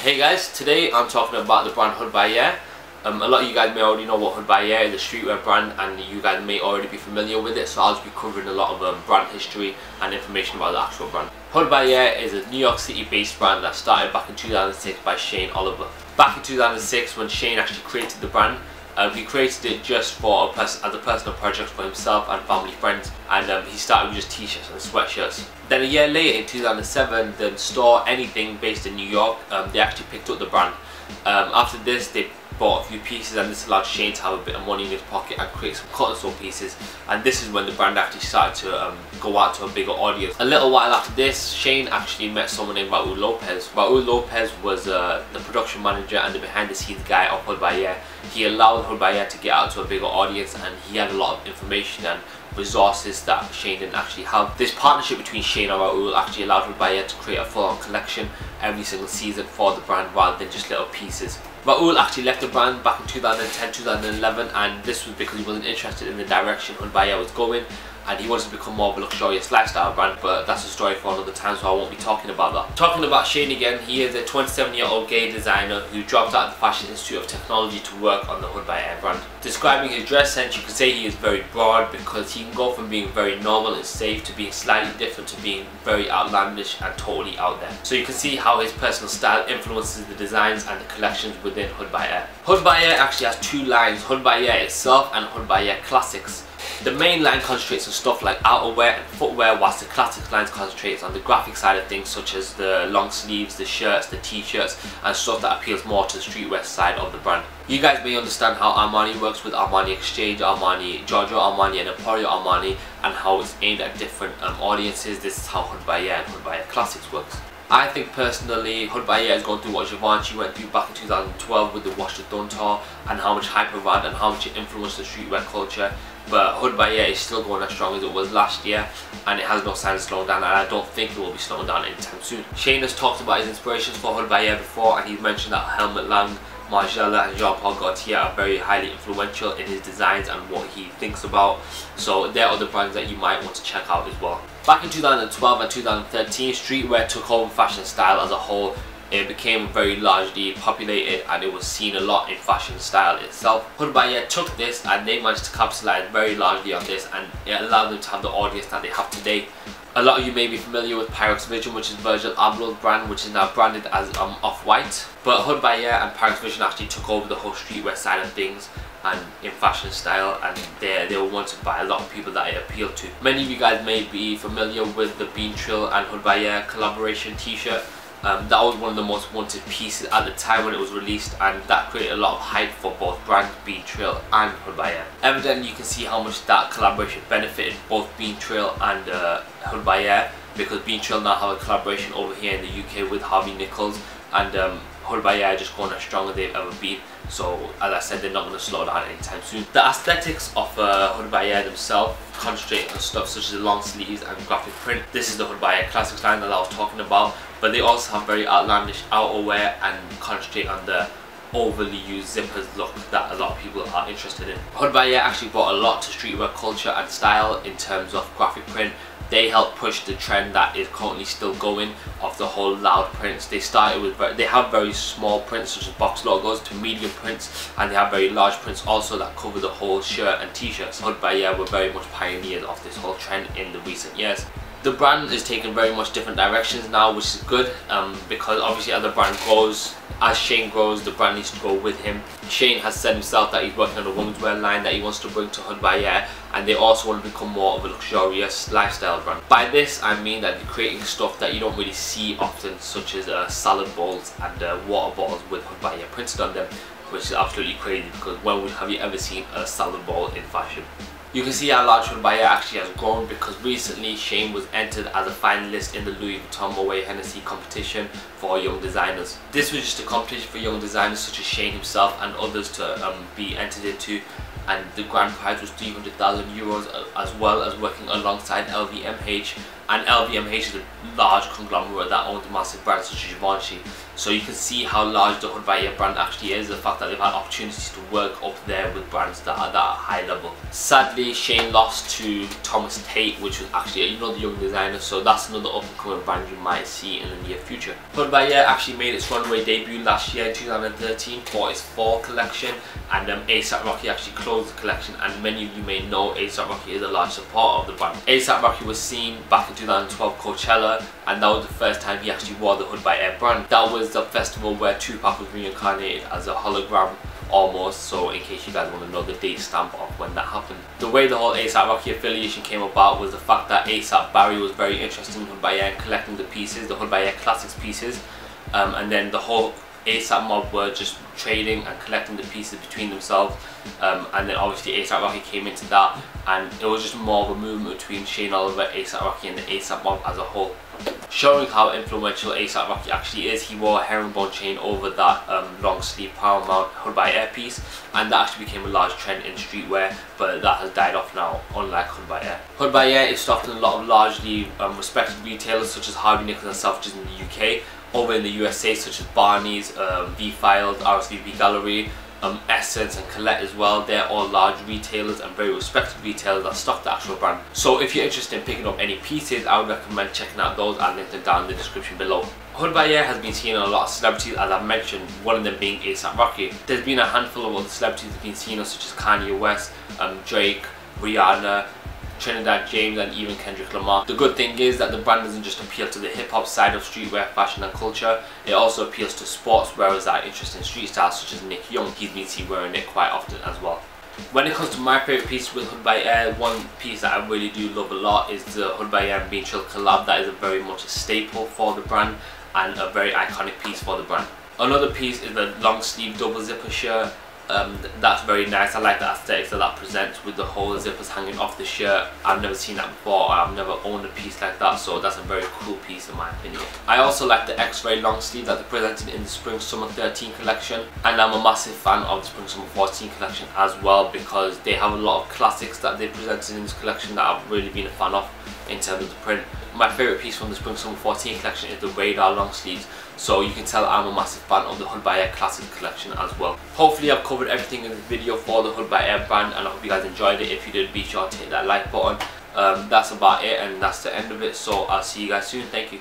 Hey guys, today I'm talking about the brand Hood by Air. A lot of you guys may already know what Hood by Air is, a streetwear brand, and you guys may already be familiar with it, so I'll just be covering a lot of brand history and information about the actual brand. Hood by Air is a New York City based brand that started back in 2006 by Shane Oliver. Back in 2006, when Shane actually created the brand, he created it just for as a personal project for himself and family friends, and he started with just t-shirts and sweatshirts. Then a year later, in 2007, the store Anything based in New York, they actually picked up the brand. After this, they bought a few pieces, and this allowed Shane to have a bit of money in his pocket and create some cut and sew pieces, and this is when the brand actually started to go out to a bigger audience. A little while after this, Shane actually met someone named Raul Lopez. Raul Lopez was the production manager and the behind the scenes guy of Hood by Air. He allowed Hood by Air to get out to a bigger audience, and he had a lot of information and resources that Shane didn't actually have. This partnership between Shane and Raul actually allowed Hood by Air to create a full-on collection every single season for the brand rather than just little pieces. Raul actually left the brand back in 2010-2011, and this was because he wasn't interested in the direction Hood by Air was going, and he wanted to become more of a luxurious lifestyle brand, but that's a story for another time, so I won't be talking about that. Talking about Shane again, he is a 27-year-old gay designer who dropped out of the Fashion Institute of Technology to work on the Hood by Air brand. Describing his dress sense, you could say he is very broad because he can go from being very normal and safe to being slightly different to being very outlandish and totally out there. So you can see how his personal style influences the designs and the collections within Hood by Air. Hood by Air actually has two lines, Hood by Air itself and Hood by Air Classics. The main line concentrates on stuff like outerwear and footwear, whilst the classics line concentrates on the graphic side of things, such as the long sleeves, the shirts, the t-shirts, and stuff that appeals more to the streetwear side of the brand. You guys may understand how Armani works with Armani Exchange, Armani, Giorgio Armani and Emporio Armani, and how it's aimed at different audiences. This is how Hood by Air and Hood by Air Classics works. I think personally, Hood by Air is going through what Givenchy went through back in 2012 with the Watch the Throne tour, and how much hype it had and how much it influenced the streetwear culture. But Hood by Air is still going as strong as it was last year, and it has no sign of slowing down, and I don't think it will be slowing down anytime soon. Shane has talked about his inspirations for Hood by Air before, and he's mentioned that Helmut Lang, Margiela and Jean-Paul Gaultier are very highly influential in his designs and what he thinks about, so there are other brands that you might want to check out as well. Back in 2012 and 2013, streetwear took over fashion style as a whole. It became very largely populated, and it was seen a lot in fashion style itself. Hood by Air took this and they managed to capitalize very largely on this, and it allowed them to have the audience that they have today. A lot of you may be familiar with Pyrex Vision, which is Virgil Abloh's brand, which is now branded as Off-White. But Hood by Air and Pyrex Vision actually took over the whole streetwear side of things and in fashion style, and they were wanted by a lot of people that it appealed to. Many of you guys may be familiar with the Bean Trill and Hood by Air collaboration t-shirt. That was one of the most wanted pieces at the time when it was released, and that created a lot of hype for both brands, Bean Trill and Hood by Air. Evidently you can see how much that collaboration benefited both Bean Trill and Hood by Air, because Bean Trill now have a collaboration over here in the UK with Harvey Nichols, and Hood by Air just going as strong as they've ever been. So as I said, they're not going to slow down anytime soon. The aesthetics of Hood by Air themselves concentrate on stuff such as the long sleeves and graphic print. This is the Hood by Air Classics line that I was talking about, but they also have very outlandish outerwear and concentrate on the overly used zippers look that a lot of people are interested in. Hood by Air actually brought a lot to streetwear culture and style in terms of graphic print. They helped push the trend that is currently still going of the whole loud prints. They started with, they have very small prints such as box logos to medium prints, and they have very large prints also that cover the whole shirt and t-shirts. Hood by Air were very much pioneers of this whole trend in the recent years. The brand is taking very much different directions now, which is good, because obviously as the brand grows, as Shane grows, the brand needs to grow with him. Shane has said himself that he's working on a women's wear line that he wants to bring to Hood by Air, and they also want to become more of a luxurious lifestyle brand. By this I mean that they're creating stuff that you don't really see often, such as salad bowls and water bottles with Hood by Air printed on them, which is absolutely crazy, because when have you ever seen a salad bowl in fashion? You can see how large Hood by Air actually has grown, because recently Shane was entered as a finalist in the Louis Vuitton Moet Hennessy competition for young designers. This was just a competition for young designers such as Shane himself and others to be entered into, and the grand prize was €300,000 as well as working alongside LVMH and LVMH is a large conglomerate that owns massive brands such as Givenchy. So you can see how large the Hood by Air brand actually is, the fact that they've had opportunities to work up there with brands that are that high level. Sadly, Shane lost to Thomas Tate, which was actually, the young designer, so that's another up and coming brand you might see in the near future. Hood by Air actually made its runway debut last year in 2013 for its fall collection, and A$AP Rocky actually closed the collection, and many of you may know A$AP Rocky is a large supporter of the brand. A$AP Rocky was seen back in 2012 Coachella, and that was the first time he actually wore the Hood by Air brand. That was the festival where Tupac was reincarnated as a hologram almost, so in case you guys want to know the date stamp of when that happened. The way the whole A$AP Rocky affiliation came about was the fact that ASAP Barry was very interested in Hood by Air and collecting the pieces, the Hood by Air Classics pieces, and then the whole ASAP mob were just trading and collecting the pieces between themselves, and then obviously A$AP Rocky came into that, and it was just more of a movement between Shane Oliver, A$AP Rocky and the ASAP mob as a whole. Showing how influential A$AP Rocky actually is, he wore a herringbone chain over that long sleeve Paramount Hood by Air piece, and that actually became a large trend in streetwear, but that has died off now, unlike Hood by Air. Hood by Air is stocked in a lot of largely respected retailers such as Harvey Nichols and Selfridges in the UK. Over in the USA, such as Barney's, V-Files, RSVP Gallery, Essence and Colette as well. They're all large retailers and very respected retailers that stock the actual brand. So if you're interested in picking up any pieces, I would recommend checking out those. I'll link them down in the description below. Hood by Air has been seen on a lot of celebrities, as I've mentioned, one of them being A$AP Rocky. There's been a handful of other celebrities that have been seen on, such as Kanye West, Drake, Rihanna, Trinidad James, and even Kendrick Lamar. The good thing is that the brand doesn't just appeal to the hip hop side of streetwear, fashion and culture, it also appeals to sportswearers that are interested in street style, such as Nick Young. He's been seen wearing it quite often as well. When it comes to my favourite piece with Hood by Air, one piece that I really do love a lot is the Hood by Air and Bean Chill collab. That is a very much a staple for the brand and a very iconic piece for the brand. Another piece is the long sleeve double zipper shirt. That's very nice. I like the aesthetics that presents with the whole zippers hanging off the shirt. I've never seen that before, or I've never owned a piece like that, so that's a very cool piece in my opinion. I also like the X-ray long sleeve that they presented in the Spring Summer 13 collection, and I'm a massive fan of the Spring Summer 14 collection as well, because they have a lot of classics that they presented in this collection that I've really been a fan of in terms of the print. My favourite piece from the Spring Summer 14 collection is the Radar long sleeves, so you can tell I'm a massive fan of the Hood by Air Classic collection as well. Hopefully I've covered everything in this video for the Hood by Air brand, and I hope you guys enjoyed it. If you did, be sure to hit that like button. That's about it, and that's the end of it, so I'll see you guys soon. Thank you.